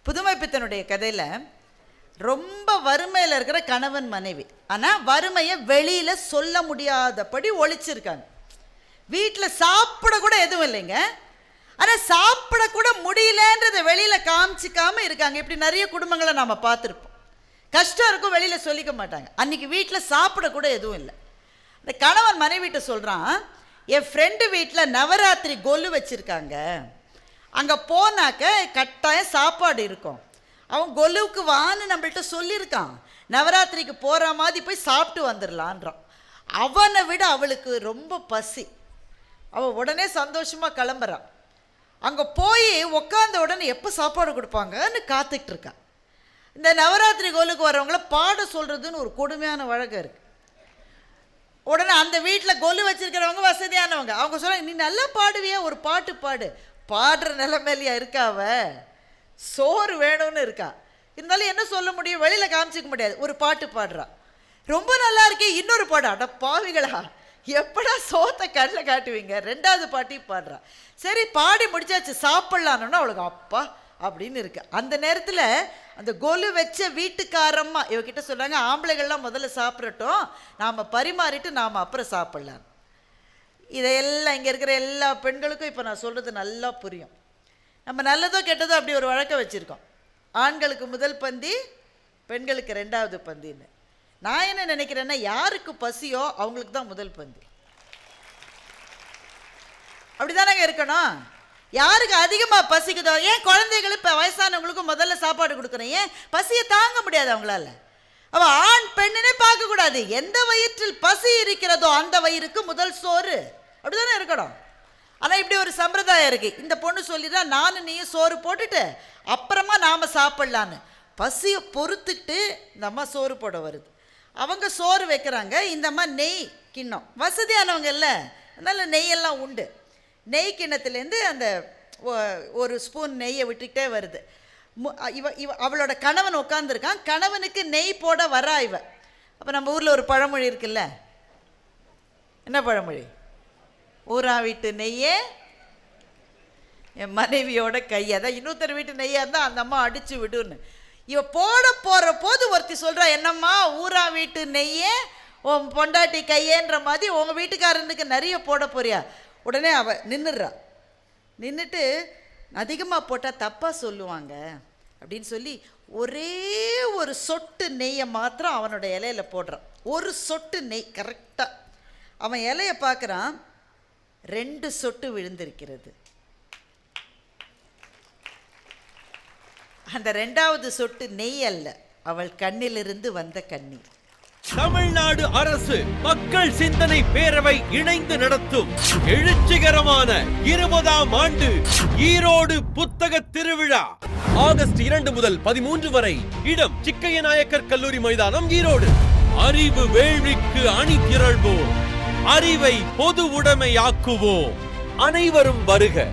புதுமை பித்தனுடைய கதையில் ரொம்ப வறுமையில் இருக்கிற கணவன் மனைவி, ஆனால் வறுமையை வெளியில் சொல்ல முடியாதபடி ஒழிச்சிருக்காங்க. வீட்டில் சாப்பிட கூட எதுவும் இல்லைங்க, ஆனால் சாப்பிடக்கூட முடியலன்றதை வெளியில் காமிச்சிக்காமல் இருக்காங்க. இப்படி நிறைய குடும்பங்களை நாம் பார்த்துருப்போம். கஷ்டம் இருக்கும், வெளியில் சொல்லிக்க மாட்டாங்க. அன்றைக்கி வீட்டில் சாப்பிடக்கூட எதுவும் இல்லை. இந்த கணவன் மனைவிட்ட சொல்கிறான், என் ஃப்ரெண்டு வீட்டில் நவராத்திரி கொலு வச்சுருக்காங்க, அங்கே போனாக்க கட்டாயம் சாப்பாடு இருக்கும். அவன் கொலுவுக்கு வான்னு நம்மள்கிட்ட சொல்லியிருக்கான், நவராத்திரிக்கு போகிற மாதிரி போய் சாப்பிட்டு வந்துடலான்றான். அவனை விட அவளுக்கு ரொம்ப பசி. அவள் உடனே சந்தோஷமாக கிளம்புறான். அங்கே போய் உட்காந்த உடனே எப்போ சாப்பாடு கொடுப்பாங்கன்னு காத்துக்கிட்டு இருக்கான். இந்த நவராத்திரி கோலுக்கு வரவங்கள பாட சொல்கிறதுன்னு ஒரு கொடுமையான வழக்கம் இருக்குது. உடனே அந்த வீட்டில் கொலு வச்சுருக்கிறவங்க வசதியானவங்க, அவங்க சொல்கிறாங்க, நீ நல்லா பாடுவியா, ஒரு பாட்டு பாடு. பாடுற நிலைமையிலையா இருக்காவ, சோறு வேணும்னு இருக்கா. இருந்தாலும் என்ன சொல்ல முடியும், வெளியில் காமிச்சிக்க முடியாது. ஒரு பாட்டு பாடுறா, ரொம்ப நல்லா இருக்கே, இன்னொரு பாடு. அட பாவிகளா, எப்படா சோத்தை கண்ணில் காட்டுவீங்க. ரெண்டாவது பாட்டையும் பாடுறா. சரி பாடி முடிச்சாச்சு, சாப்பிட்லான்னு அவளுக்கு அப்பா அப்படின்னு இருக்கு. அந்த நேரத்தில் அந்த கொலு வச்ச வீட்டுக்காரம்மா இவகிட்ட சொல்கிறாங்க, ஆம்பளைகள்லாம் முதல்ல சாப்பிடட்டும், நாம் பரிமாறிட்டு நாம் அப்புறம் சாப்பிட்லாம். இதையெல்லாம் இங்கே இருக்கிற எல்லா பெண்களுக்கும் இப்போ நான் சொல்கிறது நல்லா புரியும். நம்ம நல்லதோ கெட்டதோ அப்படி ஒரு வழக்கம் வச்சுருக்கோம், ஆண்களுக்கு முதல் பந்தி, பெண்களுக்கு ரெண்டாவது பந்தின்னு. நான் என்ன நினைக்கிறேன்னா, யாருக்கு பசியோ அவங்களுக்கு தான் முதல் பந்தி. அப்படி தானங்க இருக்கணும். யாருக்கு அதிகமாக பசிக்குதோ, ஏன் குழந்தைகள் இப்போ வயசானவங்களுக்கும் முதல்ல சாப்பாடு கொடுக்குறேன், ஏன் பசியை தாங்க முடியாது அவங்களால. அவள் ஆண் பெண்ணுன்னே பார்க்கக்கூடாது, எந்த வயிற்றில் பசி இருக்கிறதோ அந்த வயிறுக்கு முதல் சோறு. அப்படி தானே இருக்கணும். ஆனால் இப்படி ஒரு சம்பிரதாயம் இருக்குது. இந்த பொண்ணு சொல்லிதான், நானும் நீயும் சோறு போட்டுட்டு அப்புறமா நாம் சாப்பிட்லான்னு. பசியை பொறுத்துக்கிட்டு இந்த அம்மா சோறு போட வருது. அவங்க சோறு வைக்கிறாங்க, இந்த அம்மா நெய் கிண்ணம், வசதியானவங்க இல்லை, அதனால் நெய்யெல்லாம் உண்டு. நெய் கிண்ணத்துலேருந்து அந்த ஒரு ஸ்பூன் நெய்யை விட்டுக்கிட்டே வருது. அவளோட கணவன் உட்காந்துருக்கான், கணவனுக்கு நெய் போட வரா இவ. அப்போ நம்ம ஊரில் ஒரு பழமொழி இருக்குல்ல, என்ன பழமொழி, ஊரா வீட்டு நெய்யே என் மனைவியோட கை. அதான் இன்னொருத்தர் வீட்டு நெய்யாக இருந்தால் அந்த அம்மா அடித்து விடுன்னு. இவ போட போகிற போது ஒருத்தி சொல்கிறா, என்னம்மா ஊரா வீட்டு நெய்யே உன் பொண்டாட்டி கையேன்ற மாதிரி உங்கள் வீட்டுக்காரனுக்கு நிறைய போட போறியா. உடனே அவள் நின்றுடுறா. நின்றுட்டு, அதிகமாக போட்டால் தப்பாக சொல்லுவாங்க அப்படின்னு சொல்லி ஒரே ஒரு சொட்டு நெய்யை மாத்திரம் அவனோட இலையில போடுறான். ஒரு சொட்டு நெய் கரெக்டாக. அவன் இலையை பார்க்குறான், 2 சொட்டு விழுந்திருக்கிறது. அந்த 2வது சொட்டு நெய் அல்ல, அவள் கண்ணிலிருந்து வந்த கண்ணீர். தமிழ்நாடு அரசு மக்கள் சிந்தனை பேரவை இணைந்து நடத்தும் எழுச்சிகரமான 20ஆம் ஆண்டு ஈரோடு புத்தக திருவிழா ஆகஸ்ட் 2 முதல் 13 வரை. இடம் சிக்கைய நாயக்கர் கல்லூரி மைதானம், ஈரோடு. அறிவு வேள்விக்கு அணி திரள்வோம், அறிவை பொது உடைமையாக்குவோம். அனைவரும் வருக.